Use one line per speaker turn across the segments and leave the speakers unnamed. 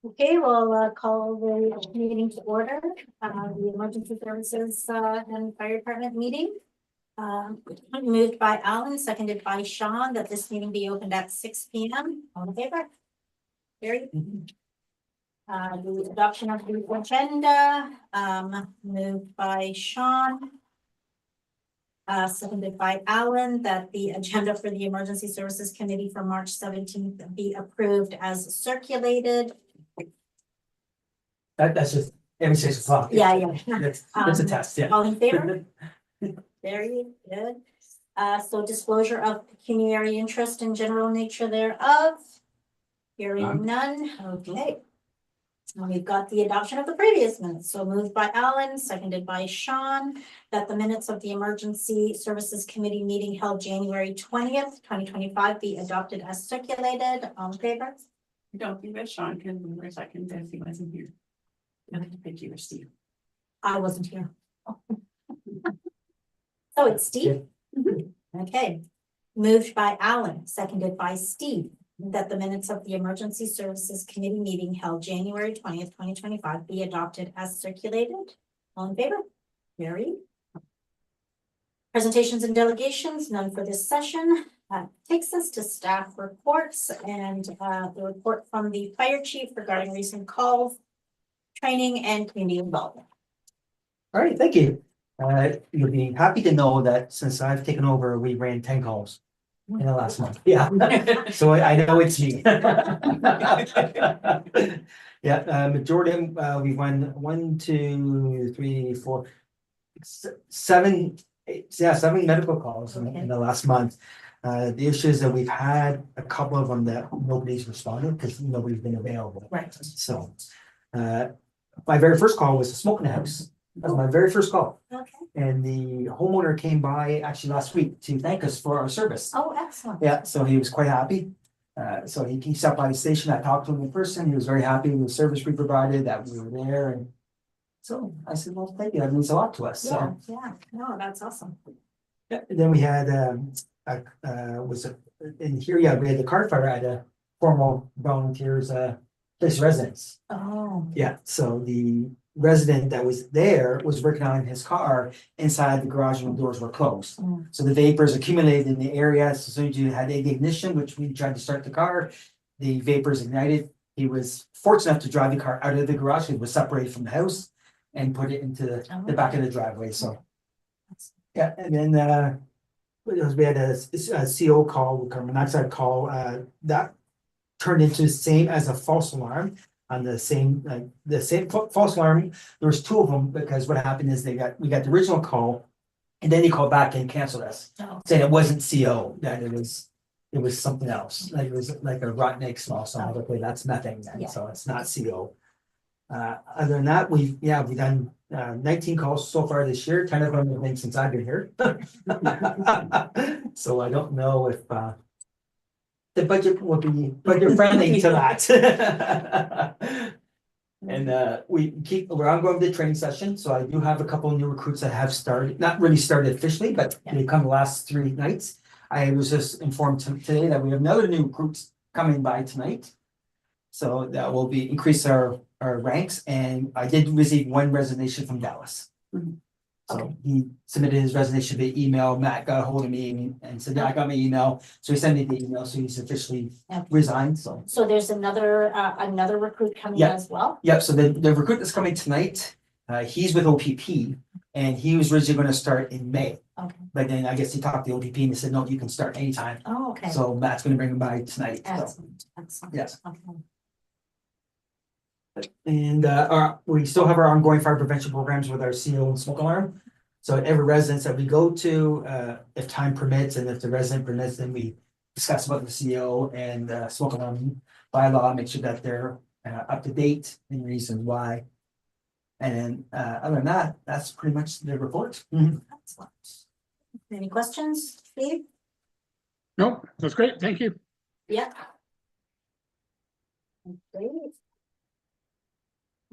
Okay, we'll call the meeting to order, the emergency services and fire department meeting. Moved by Alan, seconded by Sean, that this meeting be opened at 6 p.m. All in favor? Very. The adoption of the agenda, moved by Sean. Seconded by Alan, that the agenda for the Emergency Services Committee for March 17th be approved as circulated.
That's just every 6 o'clock.
Yeah.
That's a test, yeah.
All in favor? Very good. So disclosure of pecuniary interest and general nature thereof. Hearing none, okay. And we've got the adoption of the previous minutes. So moved by Alan, seconded by Sean, that the minutes of the Emergency Services Committee meeting held January 20th, 2025 be adopted as circulated. All in favor?
I don't think that Sean can move a second if he wasn't here. I have to pick you or Steve.
I wasn't here. So it's Steve? Okay. Moved by Alan, seconded by Steve, that the minutes of the Emergency Services Committee meeting held January 20th, 2025 be adopted as circulated. All in favor? Carried. Presentations and delegations, none for this session. Takes us to staff reports and the report from the fire chief regarding recent calls, training, and community involvement.
All right, thank you. You'll be happy to know that since I've taken over, we ran 10 calls in the last month. Yeah, so I know it's me. Yeah, majority, we've won 1, 2, 3, 4, 7, 8, yeah, 7 medical calls in the last month. The issue is that we've had a couple of them that nobody's responded because nobody's been available.
Right.
So, my very first call was a smoke in the house. That was my very first call.
Okay.
And the homeowner came by actually last week to thank us for our service.
Oh, excellent.
Yeah, so he was quite happy. So he stopped by the station. I talked to him in person. He was very happy with the service we provided, that we were there. And so I said, well, thank you. That means a lot to us.
Yeah,
So
yeah. No, that's awesome.
yeah, and then we had in here, yeah, we had the car fire at a formal volunteers place residence.
Oh.
Yeah, so the resident that was there was working on his car inside the garage when the doors were closed.
Mm.
So the vapors accumulated in the area. So as soon as you had the ignition, which we tried to start the car, the vapors ignited. He was fortunate enough to drive the car out of the garage. It was separated from the house and put it into the back of the driveway. So yeah, and then we had a CO call, carbon monoxide call, that turned into the same as a false alarm. On the same false alarm. There was 2 of them because what happened is we got the original call, and then he called back and canceled us, saying it wasn't CO, that it was something else. Like it was like a rotten egg smell. So okay, that's nothing then.
Yeah.
So it's not CO. Other than that, we've done 19 calls so far this year. 10 of them have been since I've been here. So I don't know if the budget will be budget friendly to that. And we're ongoing with the training session, so I do have a couple of new recruits that have started, not really started officially, but they come the last 3 nights. I was just informed today that we have another new recruits coming by tonight. So that will be increase our ranks, and I did receive 1 resignation from Dallas.
Mm-hmm.
So he submitted his resignation via email. Matt got a hold of me and said, yeah, I got my email. So he sent me the email. So he's officially resigned. So
there's another recruit coming in as well?
Yeah, so the recruit that's coming tonight, he's with OPP, and he was originally going to start in May.
Okay.
But then I guess he talked to OPP and they said, no, you can start anytime.
Oh, okay.
So Matt's going to bring him by tonight.
Excellent. Excellent.
Yes.
Okay.
And we still have our ongoing fire prevention programs with our CO and smoke alarm. So at every residence that we go to, if time permits and if the resident permits, then we discuss about the CO and smoke alarm bylaw, make sure that they're up to date and reasons why. And other than that, that's pretty much the report.
Excellent. Any questions, Steve?
Nope, that's great. Thank you.
Yeah. Great.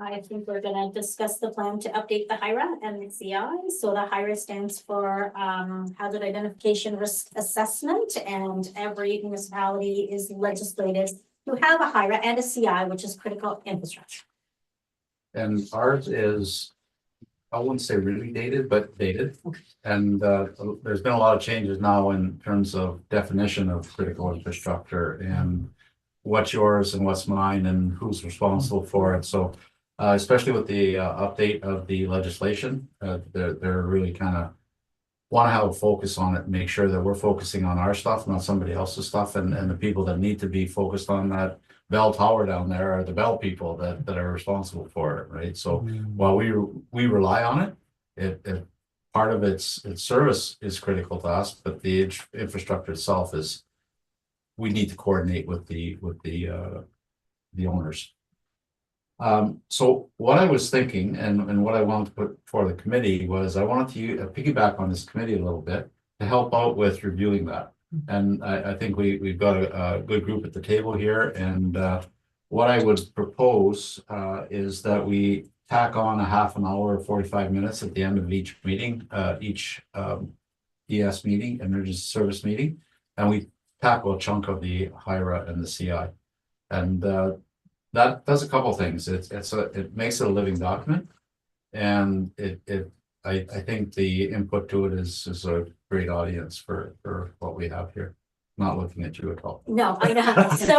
I think we're gonna discuss the plan to update the HIRA and the CI. So the HIRA stands for Hazard Identification Risk Assessment, and every municipality is legislated who have a HIRA and a CI, which is critical infrastructure.
And ours is, I wouldn't say really dated, but dated. And there's been a lot of changes now in terms of definition of critical infrastructure and what's yours and what's mine and who's responsible for it. So especially with the update of the legislation, they're really kind of want to have a focus on it, make sure that we're focusing on our stuff, not somebody else's stuff, and the people that need to be focused on that bell tower down there are the bell people that are responsible for it, right? So while we rely on it, part of its service is critical to us, but the infrastructure itself is, we need to coordinate with the owners. So what I was thinking and what I wanted to put for the committee was I wanted to piggyback on this committee a little bit to help out with reviewing that. And I think we've got a good group at the table here. And what I would propose is that we tack on a half an hour or 45 minutes at the end of each meeting, each ES meeting, emergency service meeting, and we tackle a chunk of the HIRA and the CI. And that does a couple things. It makes it a living document, and I think the input to it is a great audience for what we have here. Not looking at you at all.
No, I know. So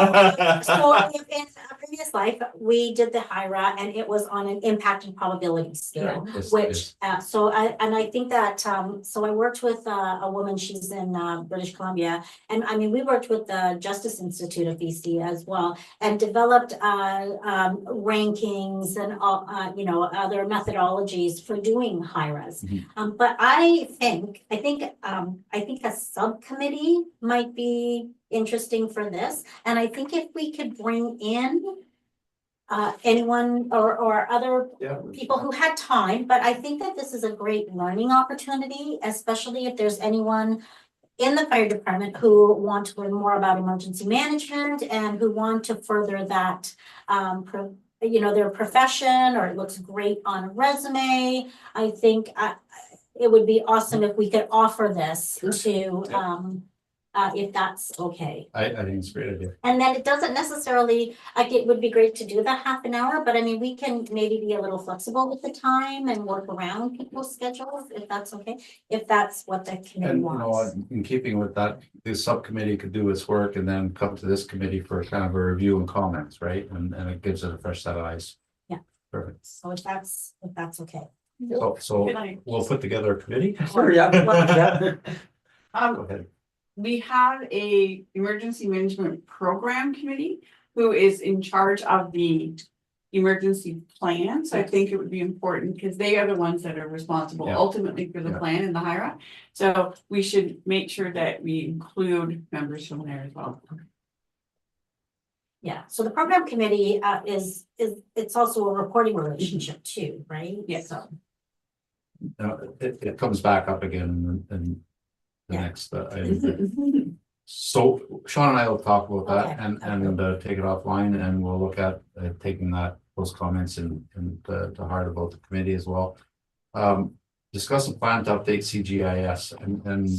in a previous life, we did the HIRA and it was on an impact and probability scale,
Yes,
which, I think that, so I worked with a woman, she's in British Columbia. And I mean, we worked with the Justice Institute of BC as well and developed rankings and other methodologies for doing HIRAs.
Mhm.
But I think a subcommittee might be interesting for this. And I think if we could bring in anyone or other people who had time, but I think that this is a great learning opportunity, especially if there's anyone in the fire department who want to learn more about emergency management and who want to further that their profession, or it looks great on a resume. I think it would be awesome if we could offer this to if that's okay.
I think it's a great idea.
And then it doesn't necessarily, it would be great to do that half an hour, but I mean, we can maybe be a little flexible with the time and work around people's schedules, if that's okay, if that's what the committee
And
wants.
in keeping with that, the subcommittee could do its work and then come to this committee for kind of a review and comments, right? And it gives it a fresh set of eyes.
Yeah.
Perfect.
So if that's okay.
So
Good night.
we'll put together a committee.
Sure, yeah.
Go
Um,
ahead.
we have a emergency management program committee who is in charge of the emergency plan. So I think it would be important because they are the ones that are responsible
Yeah.
ultimately for the
Yeah.
plan and the HIRA. So we should make sure that we include members from there as well.
Yeah, so the program committee is it's also a reporting relationship too, right?
Yes.
So,
It comes back up again in the
Yeah.
next item. So Sean and I will talk about that
Okay.
and take it offline, and we'll look at taking those comments and to heart about the committee as well. Discuss a plan to update CGIS and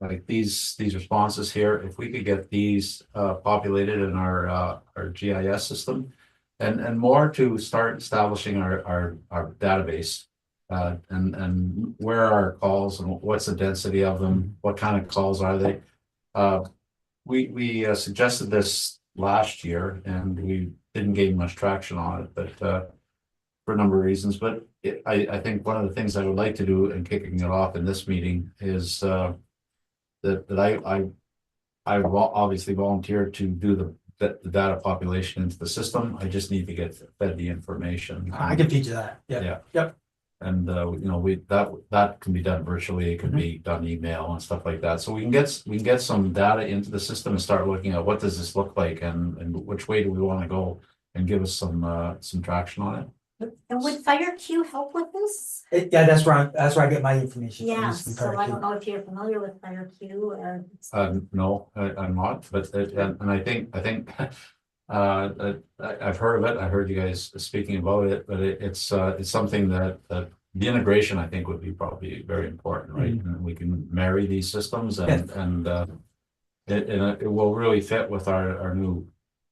like these responses here, if we could get these populated in our GIS system, and more to start establishing our database. And where are our calls and what's the density of them? What kind of calls are they? We suggested this last year and we didn't gain much traction on it, but for a number of reasons. But I think one of the things I would like to do in kicking it off in this meeting is that I obviously volunteered to do the data population into the system. I just need to get fed the information.
I can feed you that. Yeah.
Yeah.
Yep.
And that can be done virtually, it can be done email and stuff like that. So we can get some data into the system and start looking at what does this look like and which way do we want to go, and give us some traction on it.
and would FireQ help with this?
Yeah, that's where I get my information. from,
Yeah,
is from
so I
Paracute.
don't know if you're familiar with FireQ or.
No, I'm not, but and I think I've heard of it. I heard you guys speaking about it, but it's something that the integration I think would be probably very important, right? And we can marry these systems and it will really fit with our new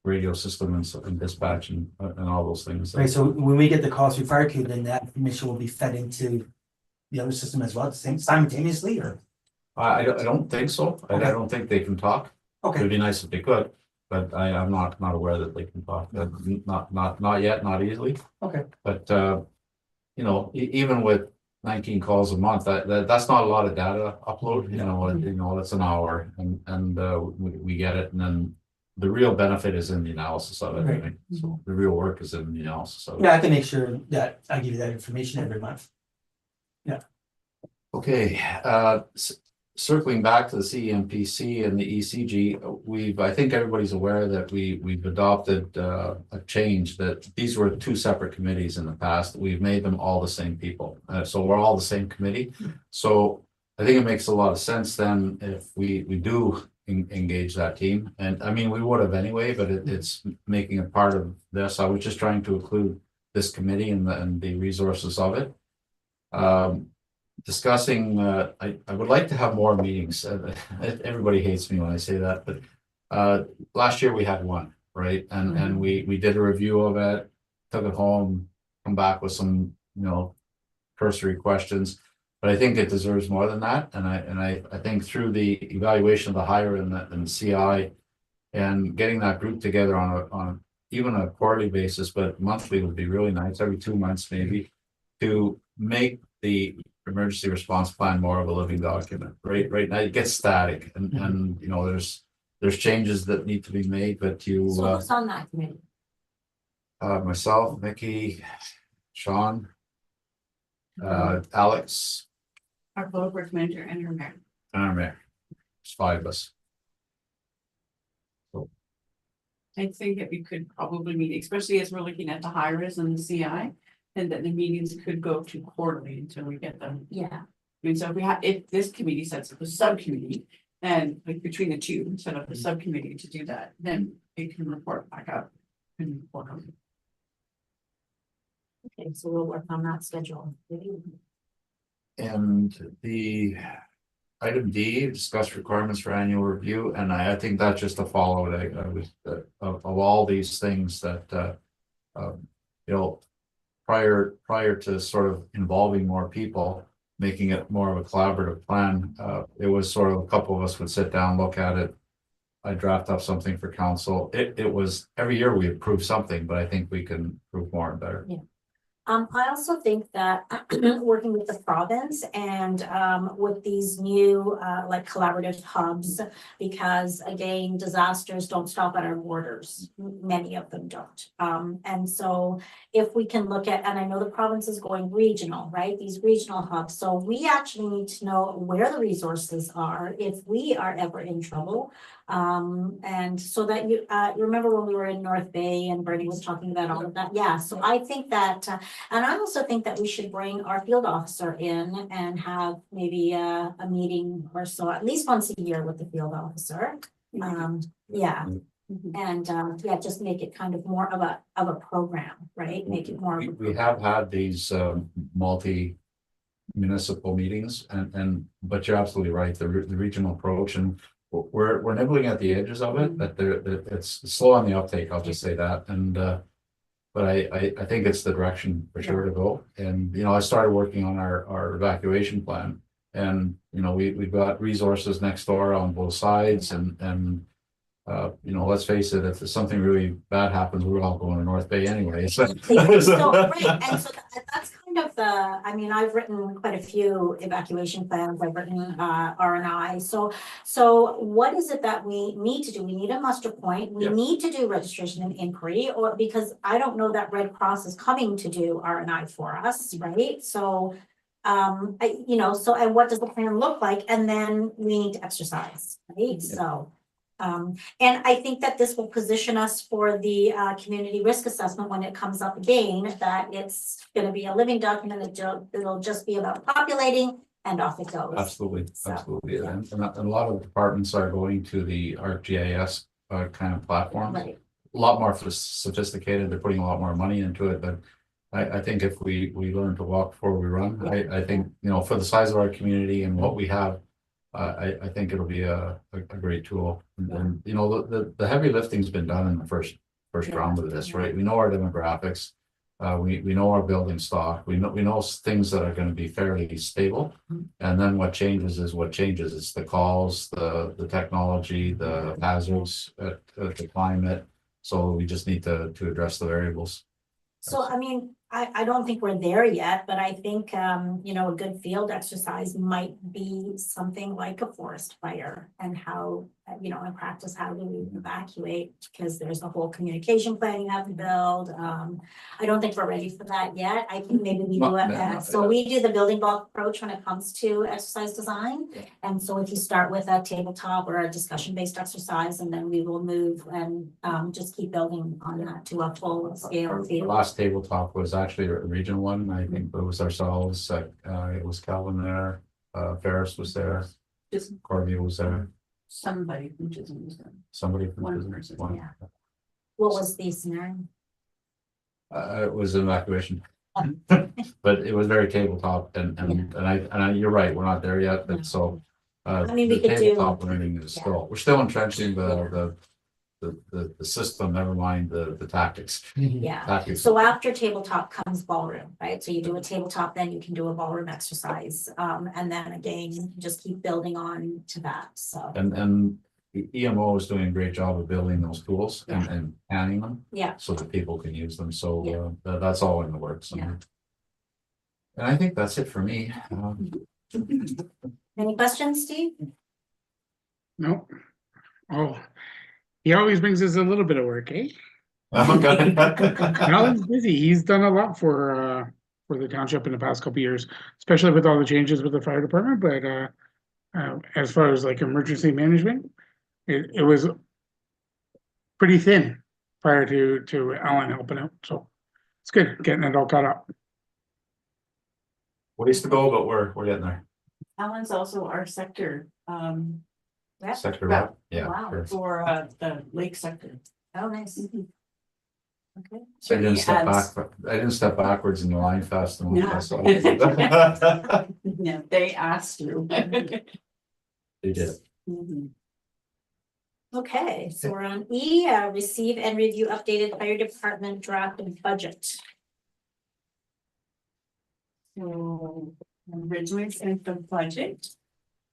radio system and dispatch and all those things.
Right, so when we get the calls through fire queue, then that information will be fed into the other system as well, simultaneously, or?
I don't think so. I
Okay.
don't think they can talk. It'd
Okay,
be nice if they could, but I'm not aware that they can talk. Not yet, not easily.
okay,
But you know, even with 19 calls a month, that's not a lot of data upload, you know, that's an hour and we get it, and then the real benefit is in the analysis of it,
Right.
right? So the real work is in the analysis of it.
yeah, I can make sure that I give you that information every month.
Okay, circling back to the CMPC and the ECG, I think everybody's aware that we've adopted a change that these were two separate committees in the past. We've made them all the same people. So we're all the same committee. So I think it makes a lot of sense then if we do engage that team. And I mean, we would have anyway, but it's making a part of this. I was just trying to include this committee and the resources of it. Discussing, I would like to have more meetings. Everybody hates me when I say that, but last year we had one, right? And we did a review of it, took it home, come back with some, cursory questions. But I think it deserves more than that. And I think through the evaluation of the hire and the CI and getting that group together on even a quarterly basis, but monthly would be really nice, every 2 months maybe, to make the emergency response plan more of a living document. Right now it gets static and there's changes that need to be made, but
So who's on that committee?
Myself, Mickey, Sean, Alex,
Our public works manager and her mayor.
and our mayor. It's 5 of us.
I think that we could probably meet, especially as we're looking at the high res and the CI. And that the meetings could go to quarterly until we get them.
Yeah,
I mean, so if this committee sets up a subcommittee. And like between the two, set up a subcommittee to do that, then it can report back up. And report on.
okay, so we'll work on that schedule.
And the item D, discuss requirements for annual review, and I think that's just a follow of all these things that prior to sort of involving more people, making it more of a collaborative plan, it was sort of a couple of us would sit down, look at it. I draft up something for council. It was every year we approve something, but I think we can prove more and better.
Yeah. I also think that working with the province and with these new like collaborative hubs, because again, disasters don't stop at our borders. Many of them don't. And so if we can look at, and I know the province is going regional, right? These regional hubs. So we actually need to know where the resources are if we are ever in trouble. And so that you remember when we were in North Bay and Bernie was talking about all of that. Yeah, so I think that and I also think that we should bring our field officer in and have maybe a meeting or so, at least once a year with the field officer. Yeah, and yeah, just make it kind of more of a program, right? Make it more of a
We have had these multi-municipal meetings but you're absolutely right, the regional approach, and we're nibbling at the edges of it, but it's slow on the uptake, I'll just say that, and but I think it's the direction for sure to go. And I started working on our evacuation plan, and we've got resources next door on both sides, and let's face it, if something really bad happens, we're all going to North Bay anyway. So,
right, and so that's kind of I mean, I've written quite a few evacuation plans, I've written R&I. So what is it that we need to do? We need a muster point, we need to do registration and inquiry, or because I don't know that Red Cross is coming to do R&I for us, right? So and what does the plan look like? And then we need to exercise, right? So and I think that this will position us for the community risk assessment when it comes up again, that it's going to be a living document. It'll just be about populating and off it goes.
absolutely,
So,
absolutely,
yeah.
and a lot of departments are going to the ArcGIS kind of platform.
Right.
A lot more sophisticated. They're putting a lot more money into it, but I think if we learn to walk before we run, I think for the size of our community and what we have I think it'll be a great tool. And, you know, the heavy lifting's been done in the first round of this, right? We know our demographics. We know our building stock. We know things that are gonna be fairly stable. And then what changes is what changes. It's the calls, the technology, the hazards, the climate. So we just need to address the variables.
So I mean, I don't think we're there yet, but I think, you know, a good field exercise might be something like a forest fire and how, you know, in practice, how do we evacuate? Because there's the whole communication plan you have to build. I don't think we're ready for that yet. I think maybe we do it. So we do the building block approach when it comes to exercise design. And so if you start with a tabletop or a discussion-based exercise, and then we will move and just keep building on that to a full scale
Our
field.
last tabletop was actually a regional one. I think it was ourselves, it was Calvin there, Ferris was there,
Just
Corby was there,
somebody from Chisholm was there.
somebody from
One
business.
person,
one.
yeah. What was the scenario?
It was an evacuation. But it was very tabletop and I, you're right, we're not there yet,
No.
but so.
I mean, we
the
could do-
tabletop learning is still, we're still entrenching the system, never mind the tactics.
Yeah.
Tactics.
So after tabletop comes ballroom, right? So you do a tabletop, then you can do a ballroom exercise. And then again, you can just keep building on to that, so.
And the EMO is doing a great job of building those tools and planning them.
Yeah.
So that people can use them, so
Yeah.
that's all in the works.
Yeah.
And I think that's it for me.
Any questions, Steve?
No. Oh, he always brings us a little bit of work, eh? Now he's busy. He's done a lot for the township in the past couple of years, especially with all the changes with the fire department, but as far as like emergency management, it was pretty thin prior to Alan helping out, so it's good getting it all caught up.
Ways to go, but we're getting there.
Alan's also our sector,
Yep.
Sector
Right.
rep, yeah.
Wow.
sure.
for the lake sector.
Oh, nice.
Mhm.
Okay.
I
Certainly
didn't step
adds-
back, I didn't step backwards in the line fast enough.
No.
That's all.
Yeah, they asked you.
They did.
Mhm.
Okay, so we're on E, receive and review updated fire department draft and budget.
So originally sent the budget.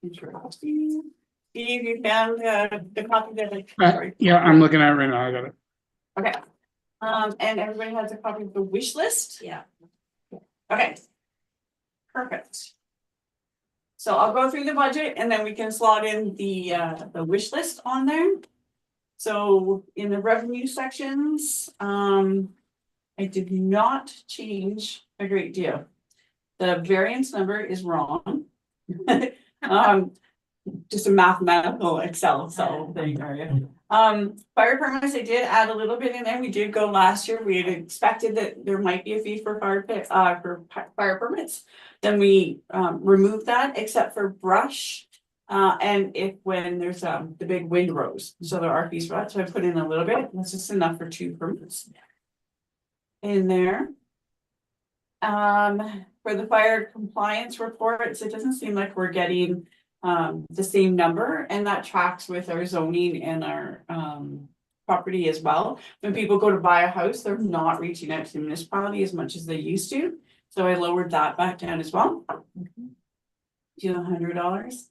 Interesting. Steve, you found the copy that sorry.
Yeah, I'm looking at it right now, I got it.
Okay. And everybody has a copy of the wish list?
Yeah.
Okay. Perfect. So I'll go through the budget and then we can slot in the wish list on there. So in the revenue sections, I did not change a great deal. The variance number is wrong. Just a mathematical Excel, so there you go. Fire permits, I did add a little bit in there. We did go last year. We had expected that there might be a fee for fire permits. Then we removed that except for brush. And when there's the big windrows, so there are fees for that. So I put in a little bit. That's just enough for 2 permits. In there. For the fire compliance reports, it doesn't seem like we're getting the same number, and that tracks with our zoning and our property as well. When people go to buy a house, they're not reaching out to the municipality as much as they used to. So I lowered that back down as well. To $100.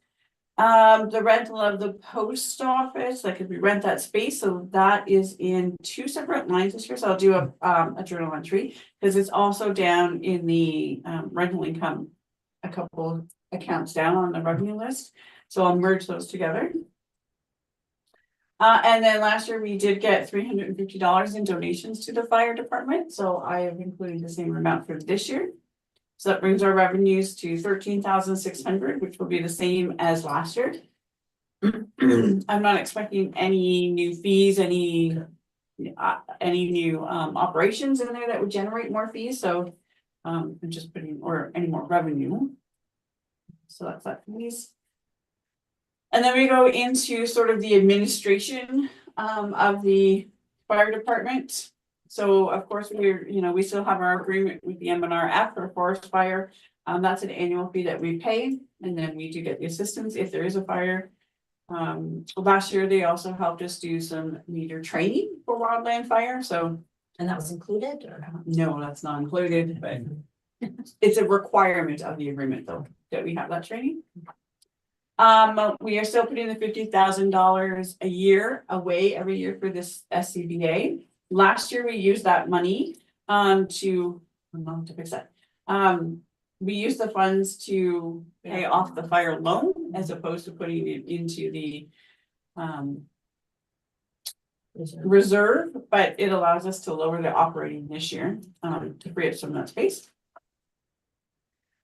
The rental of the post office, like if we rent that space, so that is in 2 separate lines this year. So I'll do a journal entry because it's also down in the rental income, a couple accounts down on the revenue list. So I'll merge those together. And then last year we did get $350 in donations to the fire department. So I have included the same amount for this year. So that brings our revenues to 13,600, which will be the same as last year. I'm not expecting any new fees, any new operations in there that would generate more fees. So I'm just putting, or any more revenue. So that's that piece. And then we go into sort of the administration of the fire department. So of course, we still have our agreement with the MNRF for forest fire. That's an annual fee that we pay, and then we do get the assistance if there is a fire. Last year, they also helped us do some meter training for wildland fire, so
And that was included or?
no, that's not included, but it's a requirement of the agreement though, that we have that training. We are still putting the $50,000 a year away every year for this SCBA. Last year, we used that money, to fix that. We used the funds to pay off the fire loan as opposed to putting it into the, reserve, but it allows us to lower the operating this year, to free up some of that space.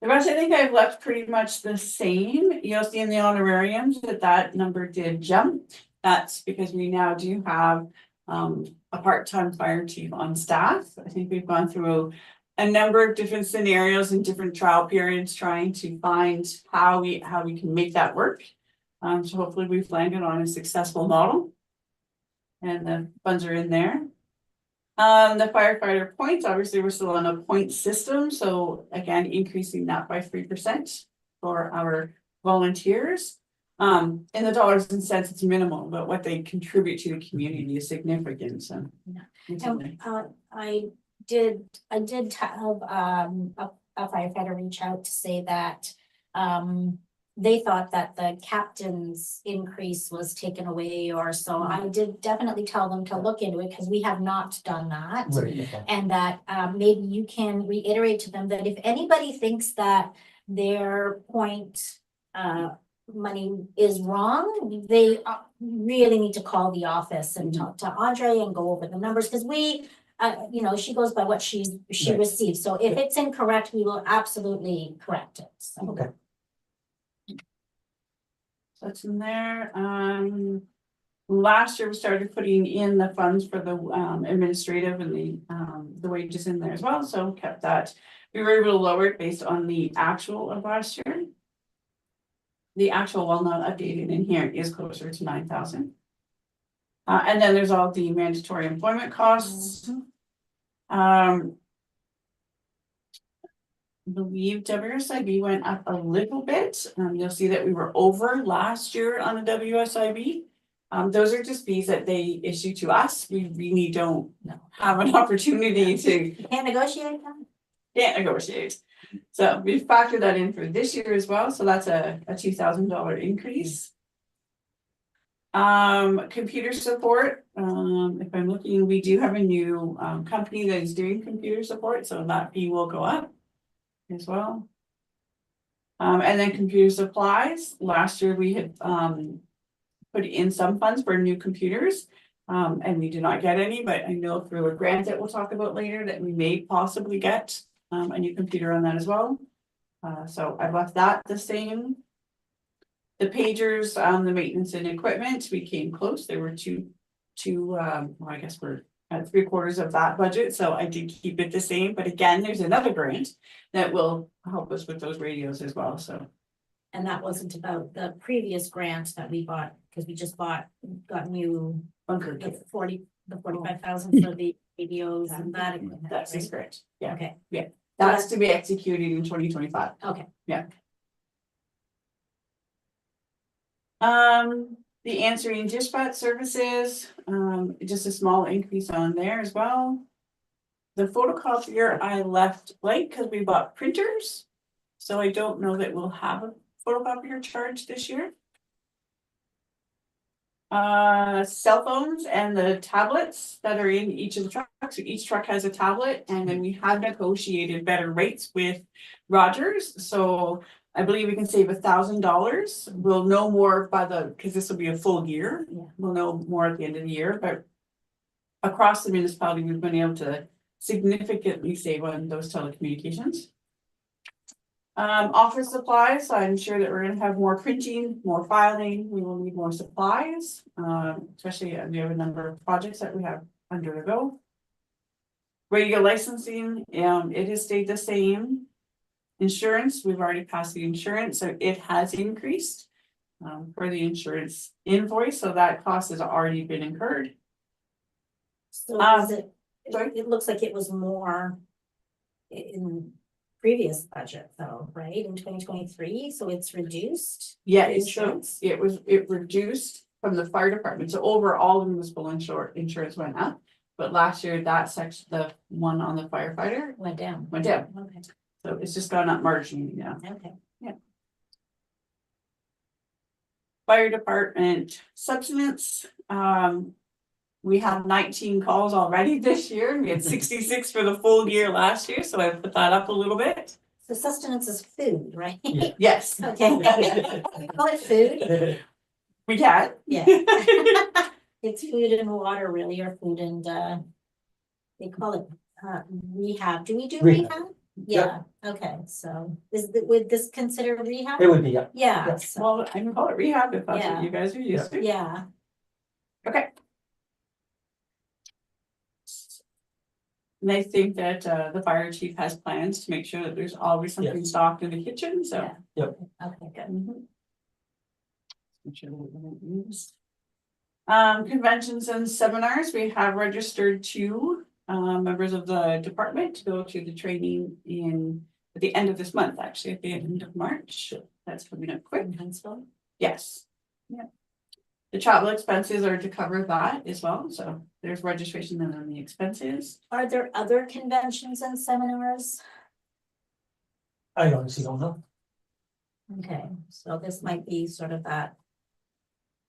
The rest, I think I've left pretty much the same. You'll see in the honorariums that number did jump. That's because we now do have a part-time fire chief on staff. I think we've gone through a number of different scenarios and different trial periods trying to find how we can make that work. So hopefully we've landed on a successful model. And the funds are in there. The firefighter points, obviously, we're still on a point system, so again, increasing that by 3% for our volunteers. In the dollars and cents, it's minimal, but what they contribute to the community is significant, so.
I did have a firefighter reach out to say that they thought that the captain's increase was taken away or so. I did definitely tell them to look into it because we have not done that.
Right, okay.
And that maybe you can reiterate to them that if anybody thinks that their point money is wrong, they really need to call the office and talk to Andre and go over the numbers, because we, you know, she goes by what she
Right.
receives. So if it's incorrect, we will absolutely correct it. So.
Okay.
So that's in there. Last year we started putting in the funds for the administrative and the wages in there as well, so kept that. We were able to lower it based on the actual of last year. The actual, while not updated in here, is closer to 9,000. And then there's all the mandatory employment costs. I believe WSIB went up a little bit. You'll see that we were over last year on the WSIB. Those are just fees that they issue to us. We really don't have an opportunity to.
Can't negotiate them?
Can't negotiate. So we factored that in for this year as well. So that's a $2,000 increase. Computer support. If I'm looking, we do have a new company that is doing computer support, so that fee will go up as well. And then computer supplies. Last year we had put in some funds for new computers. And we did not get any, but I know through a grant that we'll talk about later that we may possibly get a new computer on that as well. So I've left that the same. The pagers, the maintenance and equipment, we came close. There were two, well, I guess we're at 3/4 of that budget, so I did keep it the same. But again, there's another grant that will help us with those radios as well, so.
And that wasn't about the previous grant that we bought, because we just got new,
Bunker
the
kit.
45,000 for the radios and that. equipment,
That's
right?
this grant, yeah.
Okay,
That's to be executed in 2025.
okay.
The answering dispatch services, just a small increase on there as well. The photocopier I left blank because we bought printers. So I don't know that we'll have a photocopier charge this year. Cell phones and the tablets that are in each of the trucks. Each truck has a tablet, and then we have negotiated better rates with Rogers. So I believe we can save $1,000. We'll know more by because this will be a full year.
Yeah.
We'll know more at the end of the year, but across the municipality, we've been able to significantly save on those telecommunications. Office supplies, I'm sure that we're gonna have more printing, more filing, we will need more supplies, especially we have a number of projects that we have under the go. Radio licensing, it has stayed the same. Insurance, we've already passed the insurance, so it has increased for the insurance invoice, so that cost has already been incurred.
So is it,
sorry?
it looks like it was more in previous budget though, right, in 2023, so it's reduced?
Yeah,
The
it's so,
insurance?
it reduced from the fire department, so overall municipal insurance went up. But last year, that section, the one on the firefighter
Went down.
went down,
Okay,
so it's just gone up marginally now.
okay.
Fire department subsistence, we have 19 calls already this year, and we had 66 for the full year last year, so I put that up a little bit.
So sustenance is food, right?
Yeah.
Yes,
Okay. We call it food,
we can.
yeah. It's food and water really, or food and, they call it, rehab. Do we do
Rehab.
rehab? Yeah, okay, so would this consider rehab?
It would be, yeah.
Yeah,
Yeah.
so,
Well, I can call it rehab if that's
Yeah.
what you guys are used to.
yeah,
Okay. And I think that the fire chief has plans to make sure that there's always something stocked in the kitchen, so.
Yeah. okay, good.
Mhm. Make sure that we don't use. Conventions and seminars, we have registered 2 members of the department to go to the training at the end of this month, actually, at the end of March. That's coming up quick.
In Huntsville?
Yes. Yeah. The travel expenses are to cover that as well, so there's registration and then the expenses.
Are there other conventions and seminars?
I honestly don't know.
Okay, so this might be sort of that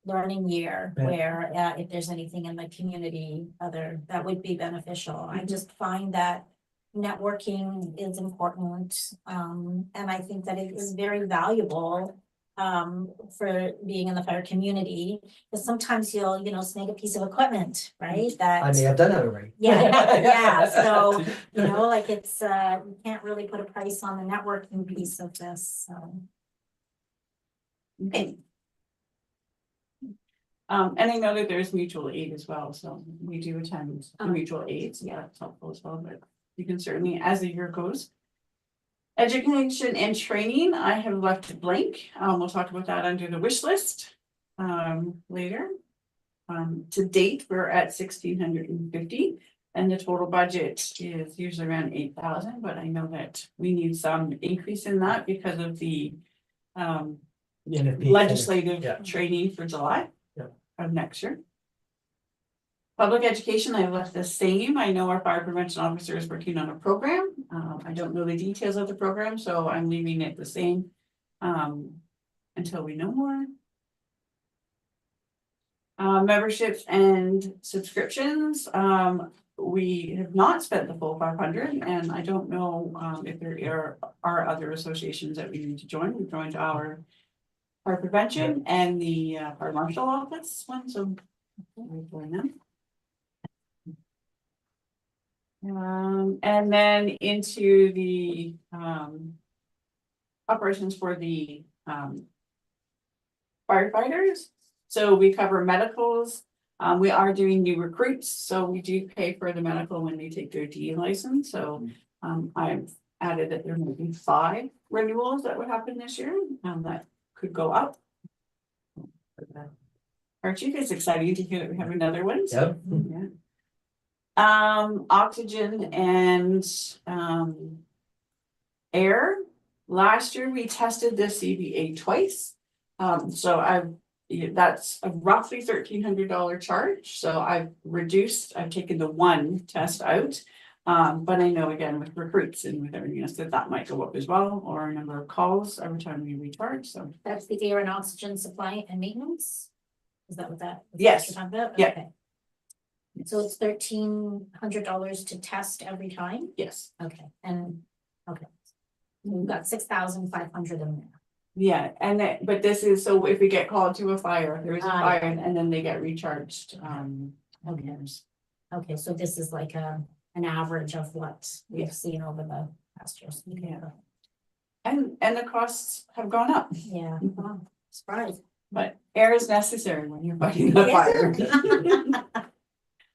learning year
Yeah.
where if there's anything in the community that would be beneficial. I just find that networking is important. And I think that it is very valuable for being in the fire community, because sometimes you'll, snag a piece of equipment, right? That
I may have done that already.
Yeah, yeah, so, like it's, you can't really put a price on the networking piece of this, so.
Okay. And I know that there's mutual aid as well, so we do attend the mutual aids, yeah, it's helpful as well, but you can certainly, as the year goes. Education and training, I have left it blank, we'll talk about that under the wish list, later. To date, we're at 1,650, and the total budget is usually around 8,000, but I know that we need some increase in that because of the legislative
Yeah.
training for July.
Yeah.
Of next year. Public education, I left the same. I know our fire prevention officer is working on a program. I don't know the details of the program, so I'm leaving it the same. Until we know more. Memberships and subscriptions, we have not spent the full 500, and I don't know if there are other associations that we need to join. We've joined our fire prevention and the fire marshal office one, so we'll join them. And then into the operations for the firefighters. So we cover medicals. We are doing new recruits, so we do pay for the medical when they take their DE license. So I've added that there may be 5 renewals that would happen this year, that could go up. Our chief is excited to hear that we have another one. So,
Yep.
yeah. Oxygen and air. Last year we tested the CBA twice. So that's a roughly $1,300 charge. So I've taken the one test out. But I know again with recruits and with everything else that might go up as well, or a number of calls every time we recharge, so.
That's the air and oxygen supply and maintenance? Is that what that? is that
Yes.
what you're talking about?
Yeah.
Okay. So it's $1,300 to test every time?
Yes.
Okay, and, okay. We've got 6,500 in there.
Yeah, but this is, so if we get called to a fire, there is a
Ah,
fire
yeah.
and then they get recharged,
Okay. Okay, so this is like an average of what we've
Yes.
seen over the past years. Okay.
Yeah. And the costs have gone up,
Yeah, wow, surprise.
but air is necessary when you're fighting a fire.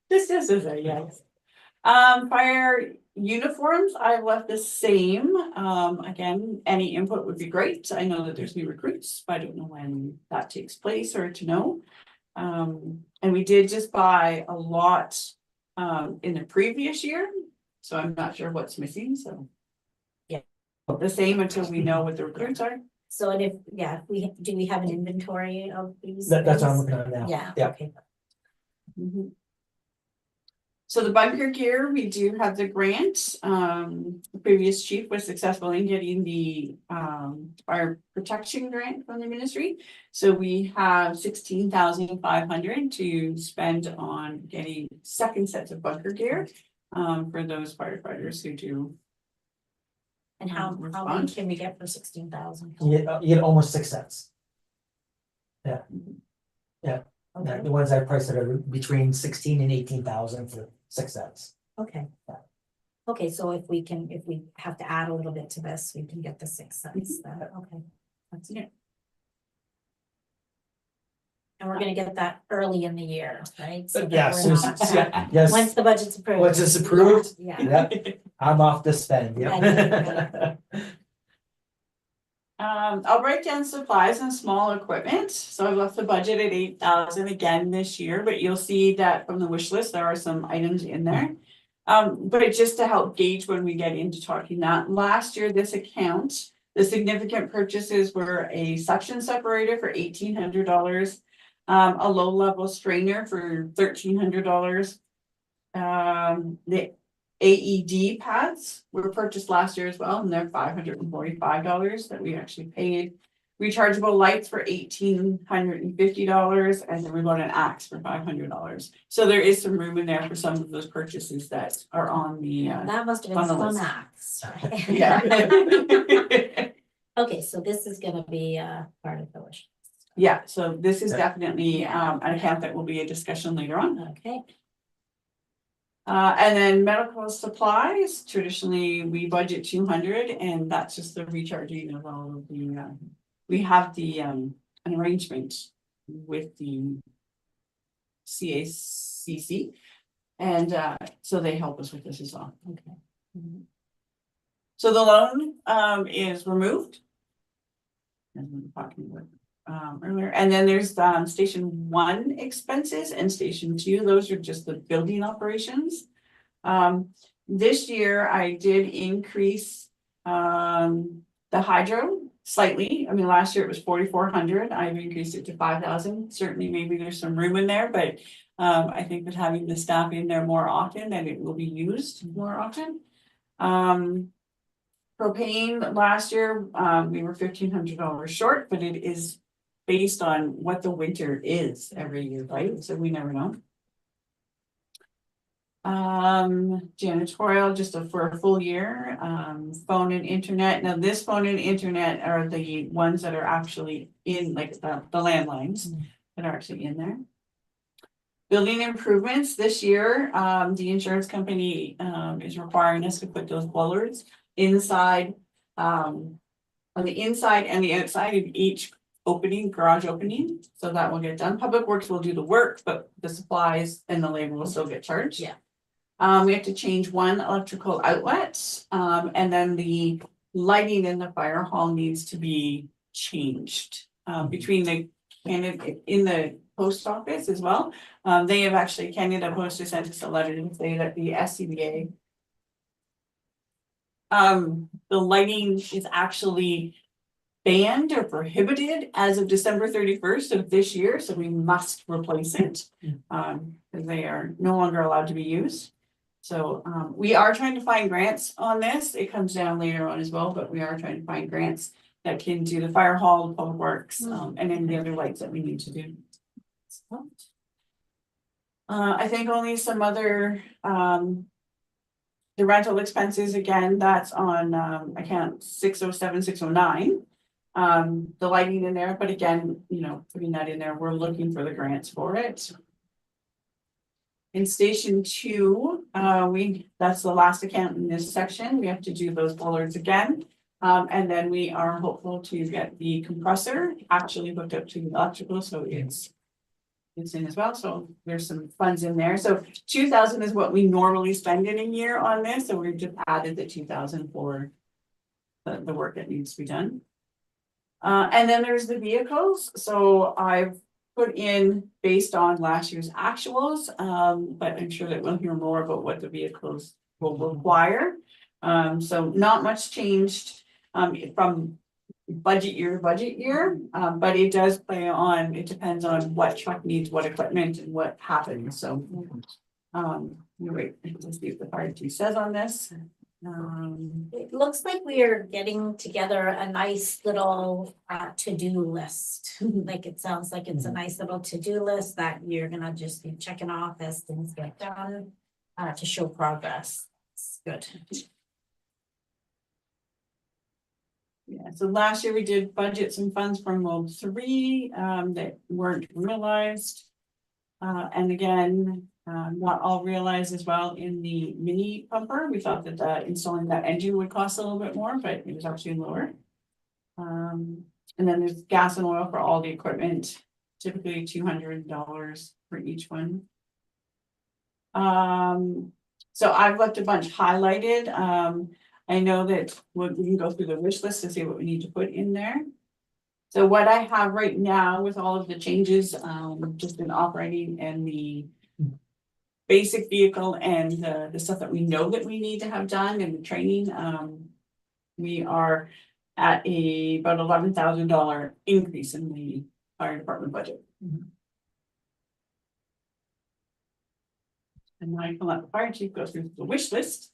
This is a yes. Fire uniforms, I've left the same. Again, any input would be great. I know that there's new recruits, but I don't know when that takes place or to know. And we did just buy a lot in the previous year, so I'm not sure what's missing, so. the same until we know what the recruits are.
So and if, yeah, do we have an inventory of these?
That's what I'm
things?
looking at now.
Yeah,
Yeah.
okay.
Mhm. So the bunker gear, we do have the grant. The previous chief was successful in getting the fire protection grant from the ministry. So we have 16,500 to spend on getting second sets of bunker gear for those firefighters who do.
And how many
Respond.
can we get for 16,000?
You get almost 6 cents.
Okay,
The ones I priced are between 16 and 18,000 for 6 cents.
okay. Okay, so if we have to add a little bit to this, we can get the 6 cents then, okay. That's
Yeah.
And we're gonna get that early in the year, right? So that
Yeah,
we're
so,
not-
yes,
Once the budget's approved.
Once it's approved,
Yeah.
Yep, I'm off to spend, yep.
I'll break down supplies and small equipment, so I've left the budget at 8,000 again this year, but you'll see that from the wish list, there are some items in there. But it's just to help gauge when we get into talking that, last year, this account, the significant purchases were a suction separator for $1,800. A low level strainer for $1,300. The AED pads were purchased last year as well, and they're $545 that we actually paid. Rechargeable lights for $1,850, and then we bought an axe for $500. So there is some room in there for some of those purchases that are on the
That must have
On
been
the
some
list.
acts, right?
yeah.
Okay, so this is gonna be part of the wish.
Yeah, so this is definitely
Yeah.
an account that will be a discussion later on.
Okay,
And then medical supplies, traditionally, we budget 200, and that's just the recharging of all of the, we have the, an arrangement with the CACC. And, so they help us with this as well.
okay. Mhm.
So the loan, is removed. As we were talking about, earlier, and then there's, station 1 expenses and station 2, those are just the building operations. This year I did increase, the hydro slightly. I mean, last year it was 4,400, I've increased it to 5,000, certainly maybe there's some room in there, but. I think with having the staff in there more often, that it will be used more often. Propane last year, we were $1,500 short, but it is based on what the winter is every year, right? So we never know. Janitorial, just for a full year, phone and internet. Now, this phone and internet are the ones that are actually in, like, the landlines that are actually in there. Building improvements this year, the insurance company is requiring us to put those bollards inside, on the inside and the outside of each opening, garage opening, so that will get done. Public Works will do the work, but the supplies and the labor will still get charged.
Yeah.
We have to change 1 electrical outlet, and then the lighting in the fire hall needs to be changed. Between the candidate in the post office as well. They have actually, Canada Post has sent us a letter to say that the SCBA. The lighting is actually banned or prohibited as of December 31st of this year, so we must replace it. Because they are no longer allowed to be used. So we are trying to find grants on this. It comes down later on as well, but we are trying to find grants that can do the fire hall, the public works, and then the other lights that we need to do. I think only some other, the rental expenses, again, that's on, account 607, 609. The lighting in there, but again, you know, putting that in there, we're looking for the grants for it. In station 2, that's the last account in this section, we have to do those bollards again. And then we are hopeful to get the compressor actually hooked up to the electrical, so it's in as well, so there's some funds in there, so 2,000 is what we normally spend in a year on this, so we've just added the 2,000 for the work that needs to be done. And then there's the vehicles, so I've put in based on last year's actuals, but I'm sure that we'll hear more about what the vehicles will require. So not much changed. from budget year to budget year. But it does play on, it depends on what truck needs what equipment and what happens, so. Wait, let's see what the fire chief says on this.
It looks like we are getting together a nice little to-do list. Like it sounds like it's a nice little to-do list that you're gonna just be checking off as things get done to show progress. It's good.
Yeah, so last year we did budget some funds from World 3 that weren't realized. And again, not all realized as well in the mini pumper. We thought that installing that engine would cost a little bit more, but it was actually lower. And then there's gas and oil for all the equipment, typically $200 for each one. So I've left a bunch highlighted. I know that we can go through the wish list to see what we need to put in there. So what I have right now with all of the changes, just in operating and the basic vehicle and the stuff that we know that we need to have done and the training, we are at about $11,000 increase in the fire department budget. And now I can let the fire chief go through the wish list.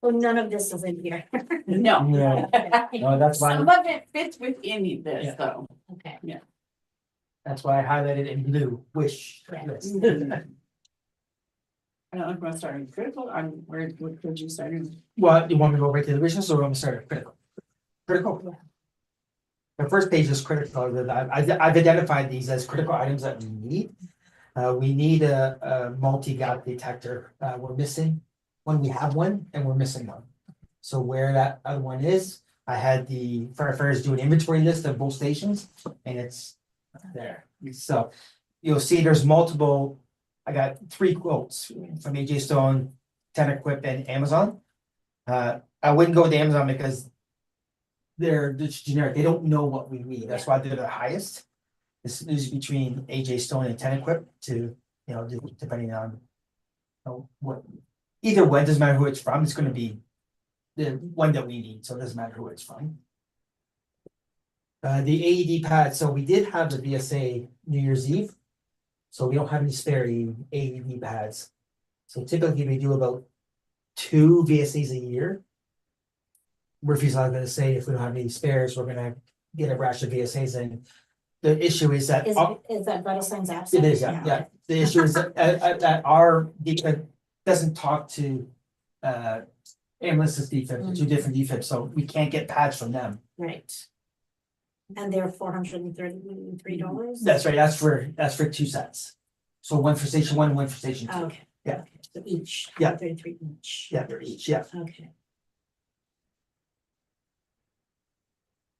Well, none of this is in here.
No.
Yeah. No, that's why,
Some of it fits within this,
Yeah.
though.
Okay.
that's why I highlighted in blue, wish
Correct.
list.
I don't know if I'm starting critical, where could you start in?
Well, you want me to go right to the wish list or you want me to start at critical? Critical. The first page is critical, that I've identified these as critical items that we need. We need a multi-gap detector, we're missing one, we have one, and we're missing one. So where that other one is, I had the firefighters do an inventory list of both stations, and it's there. So you'll see there's multiple, I got 3 quotes from AJ Stone, Ten-Equip, and Amazon. I wouldn't go with Amazon because they're just generic, they don't know what we need, that's why they're the highest. This is between AJ Stone and Ten-Equip to, depending on what, either way, it doesn't matter who it's from, it's gonna be the one that we need, so it doesn't matter who it's from. The AED pad, so we did have the VSA New Year's Eve, so we don't have any spare AED pads. So typically we do about 2 VSAs a year. Murphy's not gonna say if we don't have any spares, we're gonna get a rash of VSAs in. The issue is that.
Is that vital signs absent?
It is, yeah. The issue is that our defib doesn't talk to ambulance's defib, the 2 different defibs, so we can't get pads from them.
Right. And they're $433?
That's right, that's for 2 sets. So one for station 1 and one for station 2.
Okay.
Yeah.
Okay, so each.
Yeah.
33 each.
Yeah, they're each, yeah.
Okay.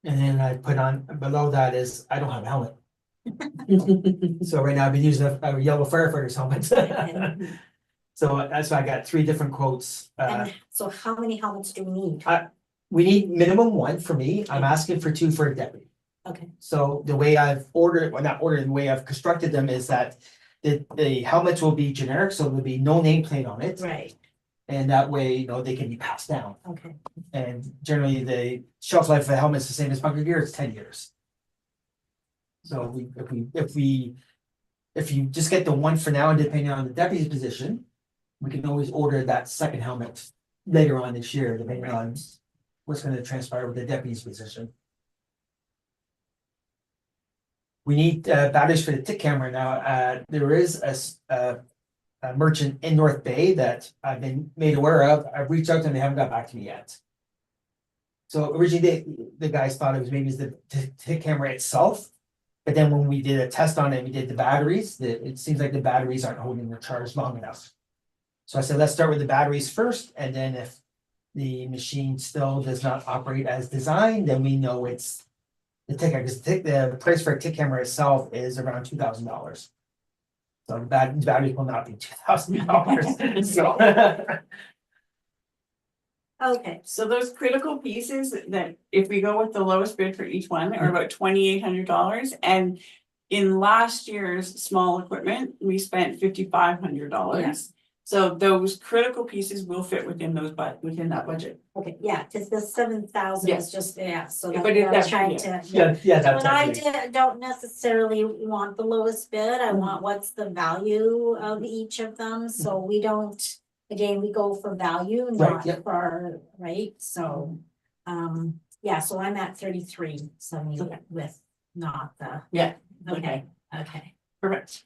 And then I put on, below that is, I don't have a helmet. So right now I've been using a yellow firefighter's helmet. So that's why I got 3 different quotes.
And so how many helmets do we need?
We need minimum 1 for me. I'm asking for 2 for a deputy.
Okay,
So the way I've ordered, well, not ordered, the way I've constructed them is that the helmets will be generic, so there'll be no nameplate on it.
right,
And that way, they can be passed down.
okay.
And generally, the shelf life of a helmet is the same as bunker gear, it's 10 years. So if you just get the 1 for now, and depending on the deputy's position, we can always order that second helmet later on this year, depending on what's gonna transpire with the deputy's position. We need batteries for the tick camera now. There is a merchant in North Bay that I've been made aware of. I've reached out to them, they haven't got back to me yet. So originally, the guys thought it was maybe the tick camera itself. But then when we did a test on it, we did the batteries, it seems like the batteries aren't holding the charge long enough. So I said, let's start with the batteries first, and then if the machine still does not operate as designed, then we know it's the tick, because the price for a tick camera itself is around $2,000. So the batteries will not be $2,000, so.
Okay,
So those critical pieces that if we go with the lowest bid for each one are about $2,800. And in last year's small equipment, we spent $5,500. So those critical pieces will fit within those, but within that budget.
Okay, yeah, cause the 7,000
Yeah.
is just, yeah, so
Yeah,
that's
but
what
it
I was
does-
trying
yeah.
to.
Yeah,
So
that's
when I
actually,
don't necessarily want the lowest bid, I want what's the value of each of them, so we don't. Again, we go for value, not
yep.
for, right, so, yeah, so I'm at 33.70
Okay.
with not the,
Yeah,
okay, okay.
perfect.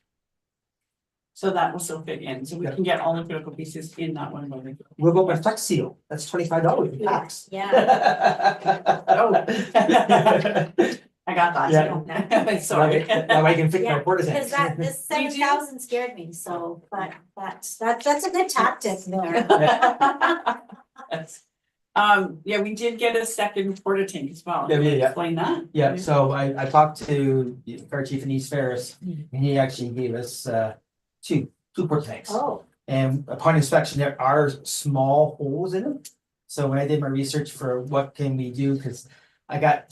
So that will still fit in, so we
Yeah.
can get all the critical pieces in that one building.
What about my Flex Seal? That's $25 in tax.
Yeah,
I got that.
Yeah.
Sorry.
That way I can fix my
Yeah,
porta
cause that,
tanks.
this
Did you?
7,000 scared me, so, but that's a good tactic there.
Yeah, we did get a second porta tank as well.
Yeah.
Explain that.
Yeah, so I talked to the fire chief in East Ferris, and he actually gave us two porta tanks.
Oh,
And upon inspection, there are small holes in them. So when I did my research for what can we do, because I got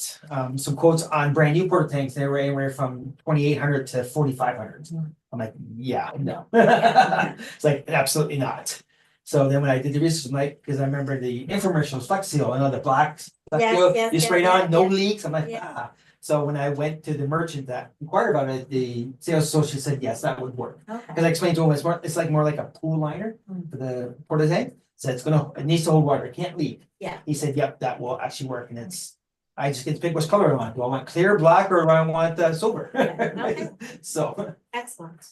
some quotes on brand new porta tanks, they were anywhere from 2,800 to 4,500. I'm like, yeah, no. It's like, absolutely not. So then when I did the research, I'm like, because I remember the infomercials, Flex Seal, the black Flex
Yes,
Seal,
yes,
you spray it
yes,
on, no
yes.
leaks. I'm like,
Yeah.
ah. So when I went to the merchant that inquired about it, the sales associate said, yes, that would work.
okay.
Because I explained to him, it's like more like a pool liner for the porta tank. So it needs to hold water, it can't leak.
Yeah.
He said, yep, that will actually work, and I just get to pick which color I want. Do I want clear, black, or do I want silver?
Yeah, okay.
So,
Excellent.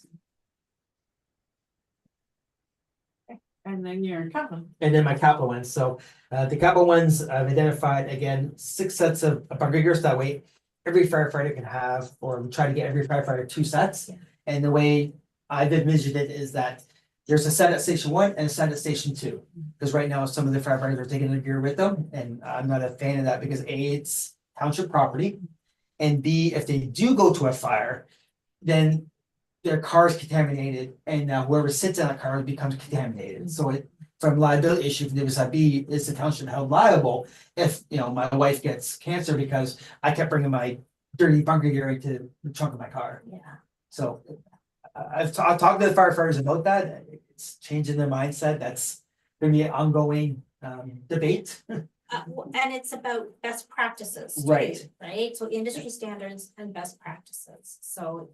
And then your capital.
and then my capital ones, so the capital ones, I've identified, again, 6 sets of bunker gears, that way every firefighter can have, or we try to get every firefighter 2 sets.
Yeah.
And the way I've envisioned it is that there's a set at station 1 and a set at station 2. Because right now, some of the firefighters are taking their gear with them, and I'm not a fan of that because A, it's township property. And B, if they do go to a fire, then their car is contaminated, and whoever sits in that car becomes contaminated. So from liability issue, from the other side, B, is the township held liable if, my wife gets cancer because I kept bringing my dirty bunker gear into the trunk of my car.
Yeah.
So I've talked to the firefighters about that. It's changing their mindset. That's gonna be an ongoing debate.
And it's about best practices. too,
Right.
Right, so industry standards and best practices, so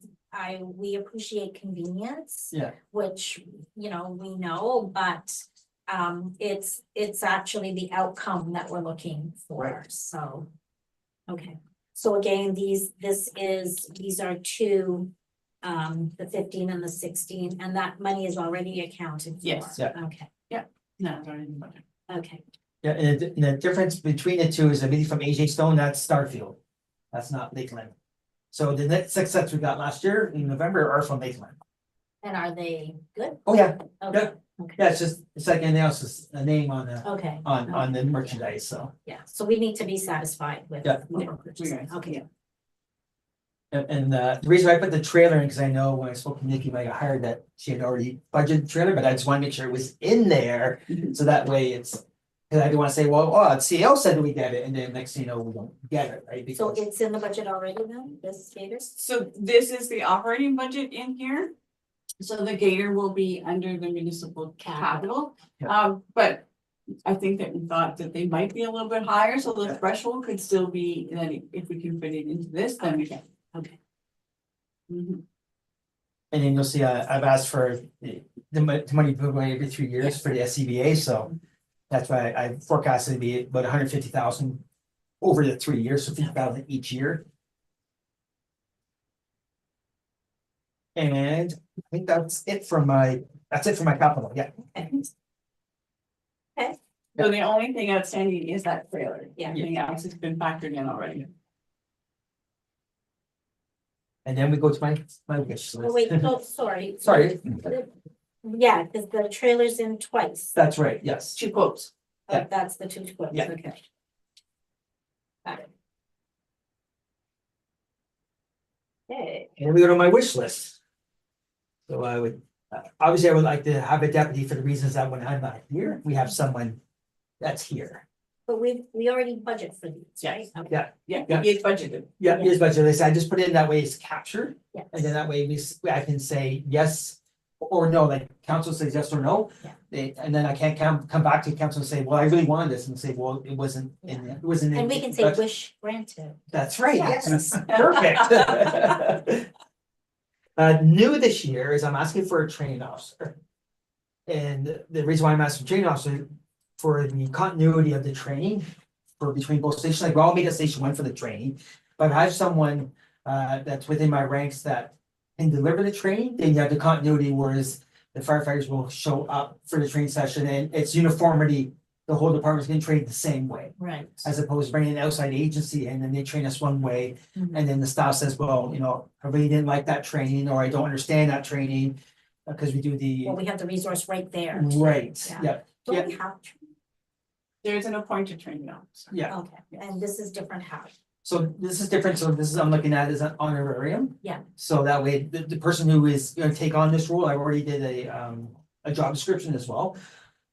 we appreciate convenience.
Yeah.
Which, we know, but it's actually the outcome that we're looking for,
Right.
so. Okay, so again, these are two, the 15 and the 16, and that money is already accounted for.
Yes.
Yeah.
Okay,
No, it's already in the budget.
okay,
Yeah, and the difference between the two is I believe from AJ Stone, that's Starfield. That's not Lakeland. So the next 6 sets we got last year in November are from Lakeland.
and are they good?
Oh, yeah,
Okay,
yeah, it's like anything else, it's a name on the
okay.
on the merchandise, so.
Yeah, so we need to be satisfied with.
Yeah.
what we're purchasing.
Yeah.
Okay,
And the reason I put the trailer in, because I know when I spoke to Nikki, when I got hired, that she had already budgeted the trailer, but I just want to make sure it was in there. So that way it's, because I don't want to say, well, CL said we get it, and then next thing you know, we don't get it, right?
so
Because-
it's in the budget already then, this Gators?
So this is the operating budget in here. So the Gator will be under the municipal capital.
Yeah.
But I think that we thought that they might be a little bit higher, so the threshold could still be, then if we can fit it into this, then we can.
Okay.
Mhm.
And then you'll see, I've asked for the money put away every 3 years for the SCBA, so that's why I forecasted to be about 150,000 over the 3 years, so 50,000 each year. And I think that's it for my capital, yeah.
So the only thing outstanding is that trailer.
Yeah.
Everything else has been factored in already.
And then we go to my wish
Oh,
list.
wait, oh, sorry.
Sorry,
Yeah, because the trailer's in twice.
that's right, yes.
2 quotes.
Yeah.
That's the two quotes,
Yeah.
okay. Got it. Okay,
And we go to my wish list. So I would, obviously I would like to have a deputy for the reasons that when I'm not here, we have someone that's here.
but we already budget for these, right?
Yes.
Okay.
Yeah,
Yeah,
Yeah.
it's budgeted.
yeah,
Yeah.
here's budget list. I just put it in that way it's captured.
Yes.
And then that way I can say, yes, or no, like council says yes or no.
Yeah.
And then I can't come back to council and say, well, I really wanted this, and say, well, it wasn't it wasn't.
And we can say
but-
wish granted.
That's right,
Yes.
perfect. New this year is I'm asking for a training officer. And the reason why I'm asking for a training officer, for the continuity of the training for between both stations, like we all meet at station one for the training. But if I have someone that's within my ranks that can deliver the training, then you have the continuity, whereas the firefighters will show up for the training session and it's uniformity. The whole department's getting trained the same way,
Right.
as opposed to bringing an outside agency and then they train us one way.
Mhm.
And then the staff says, well, I really didn't like that training, or I don't understand that training. Because we do the,
Well, we have the resource right there.
right,
Yeah.
yeah,
Don't we have,
There's an appointed training officer.
yeah.
okay, and this is different how?
So this is different, so this is, I'm looking at as an honorarium.
Yeah.
So that way, the person who is gonna take on this role, I already did a job description as well.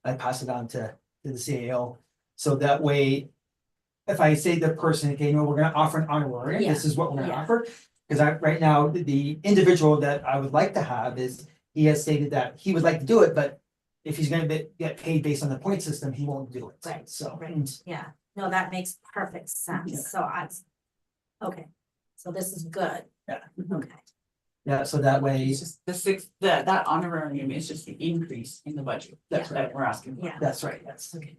I pass it on to the CAO, so that way. If I say to the person, okay, we're gonna offer an honorarium, this is what we're gonna
Yeah.
offer. Cause right now, the individual that I would like to have is, he has stated that he would like to do it, but. If he's gonna get paid based on the point system, he won't do it.
Right,
So.
right. Yeah, no, that makes perfect
Yeah.
sense, so okay, so this is good.
Yeah.
Okay,
Yeah, so that way,
It's just that honorarium is just the increase in the budget.
That's
That we're asking for.
yeah.
that's right, yes.
Okay.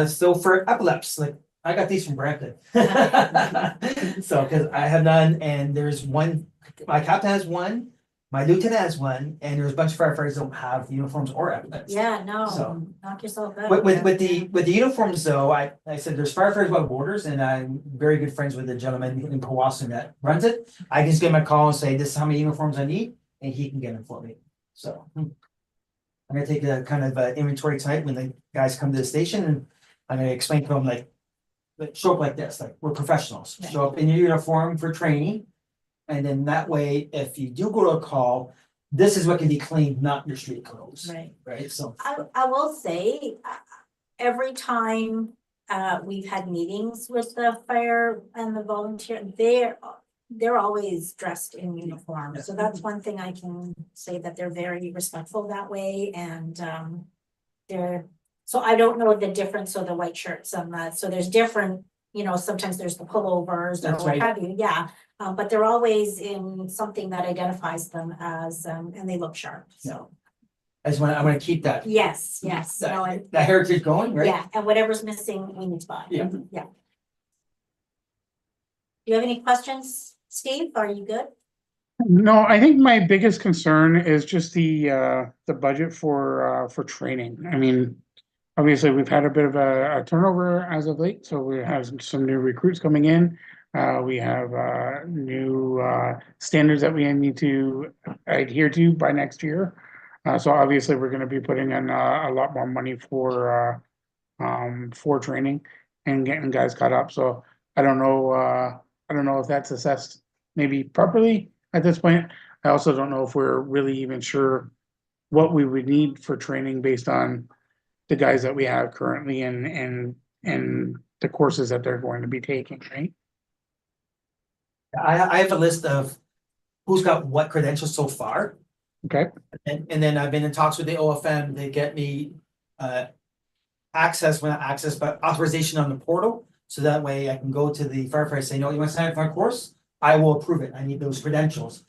So for epilepsy, like, I got these from Brampton. So, cause I have none, and there's one, my captain has one, my lieutenant has one, and there's a bunch of firefighters that don't have uniforms or epaulets.
Yeah, no,
So-
knock yourself out.
With the uniforms though, I said there's firefighters without borders, and I'm very good friends with the gentleman in Powassan that runs it. I can just give him a call and say, this is how many uniforms I need, and he can get them for me, so. I'm gonna take a kind of inventory tonight when the guys come to the station, and I'm gonna explain to them like, show up like this, like, we're professionals,
Right.
show up in your uniform for training. And then that way, if you do go to a call, this is what can be cleaned, not your street clothes,
Right.
right, so.
I will say, every time, we've had meetings with the fire and the volunteer, they're always dressed in uniform, so that's one thing I can say, that they're very respectful that way, and, so I don't know the difference of the white shirts and that, so there's different, sometimes there's the pullovers or
That's
what
right.
have you, yeah. But they're always in something that identifies them as, and they look sharp, so,
I wanna keep that,
yes, yes, no,
that heritage going, right?
yeah, and whatever's missing, we need to buy.
Yeah.
Yeah. Do you have any questions, Steve? Are you good?
No, I think my biggest concern is just the budget for training. I mean, obviously, we've had a bit of a turnover as of late, so we have some new recruits coming in. We have new standards that we need to adhere to by next year. So obviously, we're gonna be putting in a lot more money for training and getting guys caught up. So I don't know if that's assessed maybe properly at this point. I also don't know if we're really even sure what we would need for training based on the guys that we have currently and the courses that they're going to be taking, right?
I have a list of who's got what credentials so far,
Okay,
and then I've been in talks with the OFM, they get me. Access, well, not access, but authorization on the portal, so that way I can go to the firefighter, say, no, you want to sign up for a course? I will approve it, I need those credentials.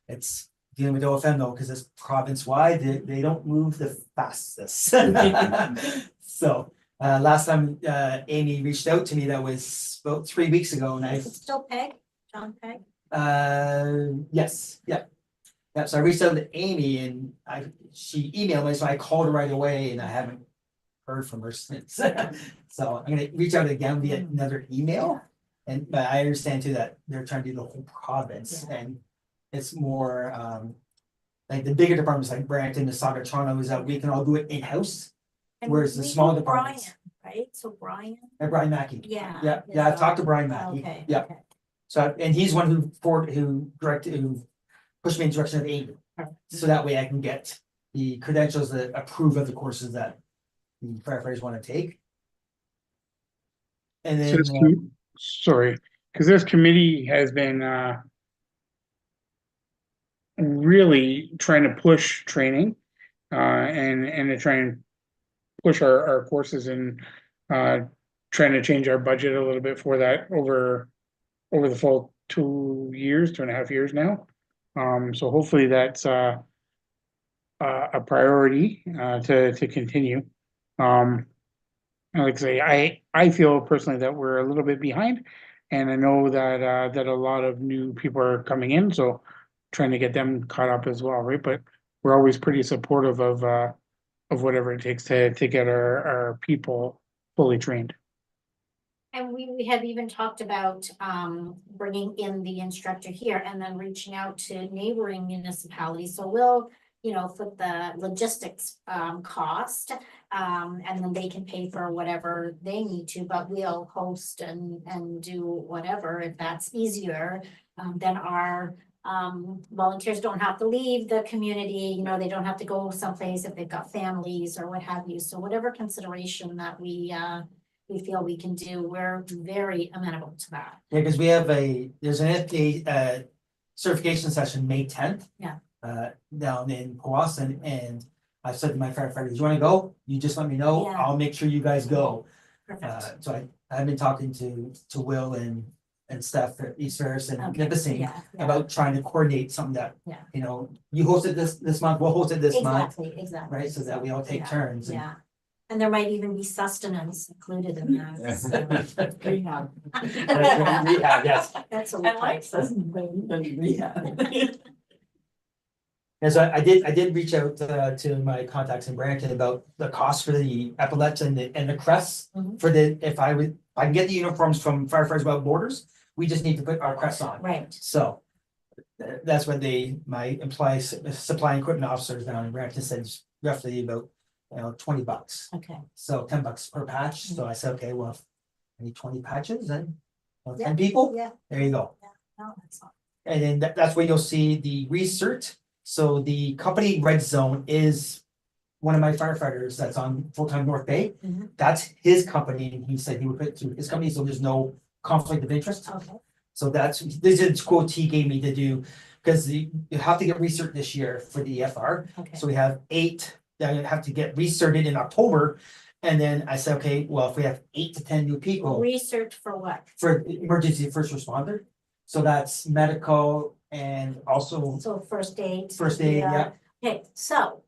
It's dealing with OFM though, because it's province wide, they don't move the fastest. So, last time, Amy reached out to me, that was about 3 weeks ago, and I,
Is it still Peg? John Peg?
yes, yeah. Yeah, so I reached out to Amy and she emailed me, so I called her right away and I haven't heard from her since. So I'm gonna reach out again via another email. But I understand too that they're trying to do the whole province and it's more, like the bigger departments like Brampton, Mississauga, Toronto, is that we can all do it in-house.
And
Whereas the
we
small
do
departments-
Brian, right, so Brian,
And Brian Mackey.
yeah.
Yeah, I've talked to Brian Mackey.
Okay.
Yeah.
okay.
So, and he's one who pushed me in the direction of Amy. So that way I can get the credentials that approve of the courses that the firefighters want to take. And
so
then,
sorry, because this committee has been really trying to push training, and to try and push our courses and, trying to change our budget a little bit for that over the full 2 years, 2.5 years now. So hopefully that's, a priority, to continue. And like I say, I feel personally that we're a little bit behind. And I know that a lot of new people are coming in, so trying to get them caught up as well, right? But we're always pretty supportive of whatever it takes to get our people fully trained.
And we have even talked about bringing in the instructor here and then reaching out to neighboring municipalities. So we'll, put the logistics cost. And then they can pay for whatever they need to, but we'll host and do whatever if that's easier. Then our volunteers don't have to leave the community, they don't have to go someplace if they've got families or what have you. So whatever consideration that we feel we can do, we're very amenable to that.
Yeah, because there's an FPA certification session May 10th.
Yeah.
Down in Powassan, and I said to my firefighters, you wanna go? You just let me know,
Yeah.
I'll make sure you guys go.
Perfect.
So I've been talking to Will and Steph at East Ferris and
Okay,
Nipissing
yeah, yeah.
about trying to coordinate something that,
Yeah.
you hosted this month, we'll host it this month,
Exactly.
right? So that we all take
Yeah,
turns. and-
Yeah, and there might even be sustenance included in that. so.
Rehab.
Yeah, yes.
That's a
I
little
like
tight.
than rehab.
And so I did reach out to my contacts in Brampton about the cost for the epaulets and the crests.
Mhm.
For if I can get the uniforms from Firefighters Without Borders, we just need to put our crests on.
Right,
So that's what my employees, supply and equipment officers down in Brampton said it's roughly about, $20.
okay,
So $10 per patch. So I said, okay, well, if I need 20 patches, then
Yeah.
10 people,
yeah,
there you go.
no, that's all.
And then that's where you'll see the recert. So the company Red Zone is one of my firefighters that's on full-time North Bay.
Mhm.
That's his company, and he said he would put it through his company, so there's no conflict of interest.
Okay,
So this is quote he gave me to do, because you have to get recert this year for the EFR.
okay,
So we have 8 that have to get recerted in October. And then I said, okay, well, if we have 8 to 10 new people
research for what?
for emergency first responder. So that's medical and also
So first aid.
first aid, yeah.
Okay, so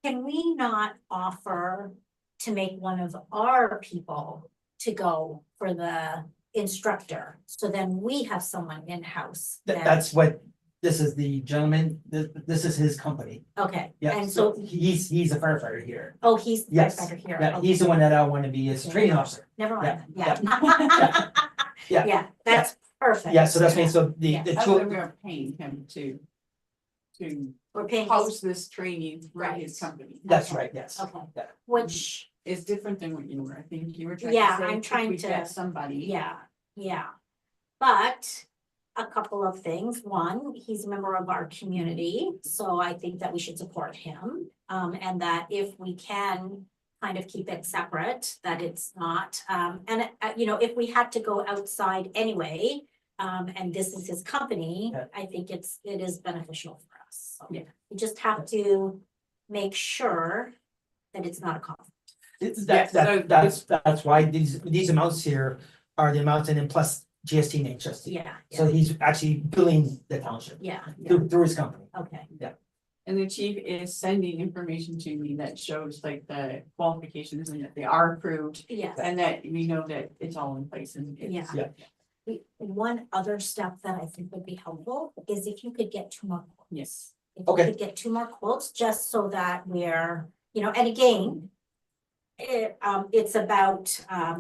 can we not offer to make one of our people to go for the instructor? So then we have someone in-house.
That's what, this is the gentleman, this is his company.
Okay,
Yeah,
and so,
he's a firefighter here.
oh, he's the
Yes,
firefighter here.
Yeah,
okay.
he's the one that I want to be as a training officer.
Never mind,
Yeah,
yeah.
Yeah.
Yeah, that's perfect.
Yeah, so that's me, so
Yeah.
the
That's
two,
why we're paying him to
We're paying,
host this training for
Right.
his company.
that's
Okay.
right, yes.
okay,
Yeah.
which,
It's different than what you were, I think you were trying
Yeah,
to say.
I'm
if
trying
we
to-
get somebody.
yeah. But a couple of things. One, he's a member of our community, so I think that we should support him. And that if we can kind of keep it separate, that it's not, if we had to go outside anyway, and this is his company,
Yeah.
I think it is beneficial for us. So
Yeah.
we just have to make sure that it's not a conflict.
That's why these amounts here are the amounts and then plus GST and HST.
Yeah,
So he's actually billing the township
yeah,
through his company.
okay,
And the chief is sending information to me that shows like the qualifications and that they are approved.
yes.
And that we know that it's all in place and it's.
Yeah. One other step that I think would be helpful is if you could get 2 more quotes.
Yes.
If you
Okay.
could get 2 more quotes, just so that we're, and again. It's about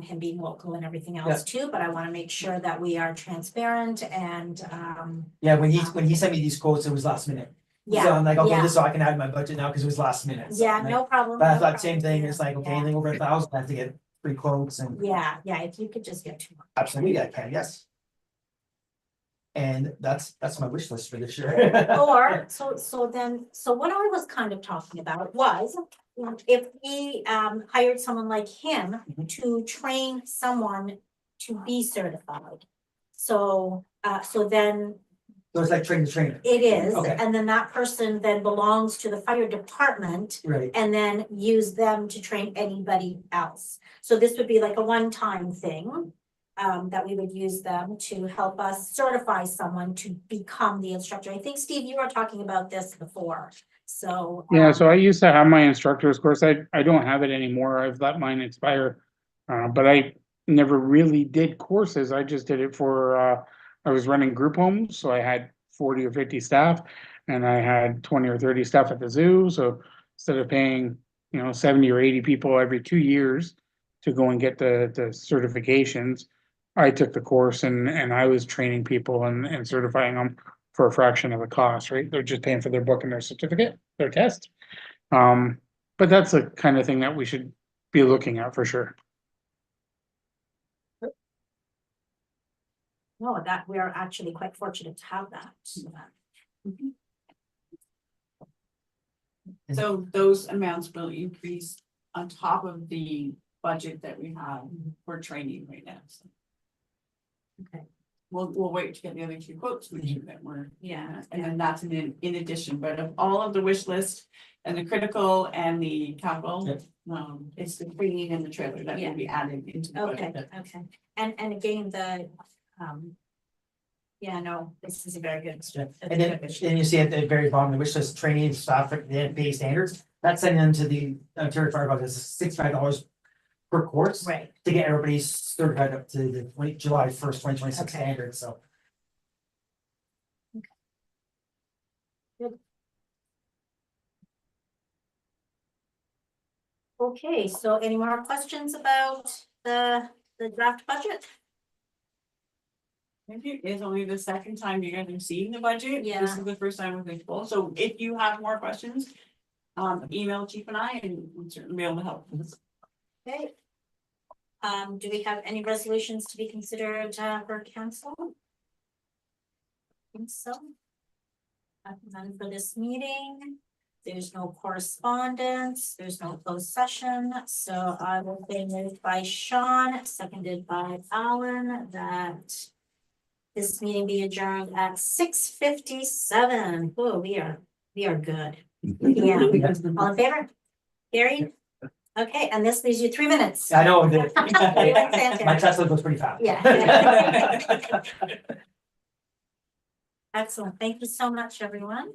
him being local and everything else too, but I wanna make sure that we are transparent and
Yeah, when he sent me these quotes, it was last minute. So
yeah,
I'm like, okay,
yeah.
this so I can add my budget now because it was last minute. So
Yeah,
I'm like,
no problem.
But I
no
thought same
problem.
thing, it's like, okay,
Yeah.
anything over 1,000, I have to get 3 quotes and
Yeah, if you could just get 2 more.
absolutely I can, yes. And that's my wish list for this year.
Or, so what I was kind of talking about was, if we hired someone like him
Mhm.
to train someone to be certified. So then
So it's like train the trainer,
It is,
Okay.
and then that person then belongs to the fire department
right?
and then use them to train anybody else. So this would be like a one-time thing. That we would use them to help us certify someone to become the instructor. I think, Steve, you were talking about this before, so.
Yeah, so I used to have my instructor's course. I don't have it anymore. I've let mine expire. But I never really did courses. I just did it for, I was running group homes, so I had 40 or 50 staff. And I had 20 or 30 staff at the zoo, so instead of paying, 70 or 80 people every 2 years to go and get the certifications, I took the course and I was training people and certifying them for a fraction of the cost, right? They're just paying for their book and their certificate, their test. But that's the kind of thing that we should be looking at for sure.
No, that we are actually quite fortunate to have that.
So those amounts will increase on top of the budget that we have for training right now, so.
Okay.
We'll wait to get the other two quotes, which
Mm-hmm.
that we're.
Yeah.
And then that's in addition, but of all of the wish list and the critical and the capital.
Yep.
It's the training and the trailer that will be added into the
Okay,
budget.
okay, and again, yeah, no, this is a very good.
Yeah.
that's
And then,
good.
then you see at the very bottom, the wish list training staff for the NFPA standards, that's sending them to the Ontario Fire Department, it's $65 per course.
Right,
To get everybody certified up to the July 1st, 2026
Okay.
standards, so.
okay, so any more questions about the draft budget?
Maybe it is only the second time you guys are seeing the budget.
Yeah.
This is the first time with full, so if you have more questions. Email Chief and I and we'll certainly be able to help.
Okay. Do we have any resolutions to be considered for council? Think so. None for this meeting. There's no correspondence, there's no closed session, so I will be moved by Sean, seconded by Alan, that this meeting be adjourned at 6:57. Oh, we are good. Yeah, all in favor? Gary? Okay, and this leaves you 3 minutes.
I know,
Fantastic.
my Tesla goes pretty fast.
Yeah. Excellent. Thank you so much, everyone.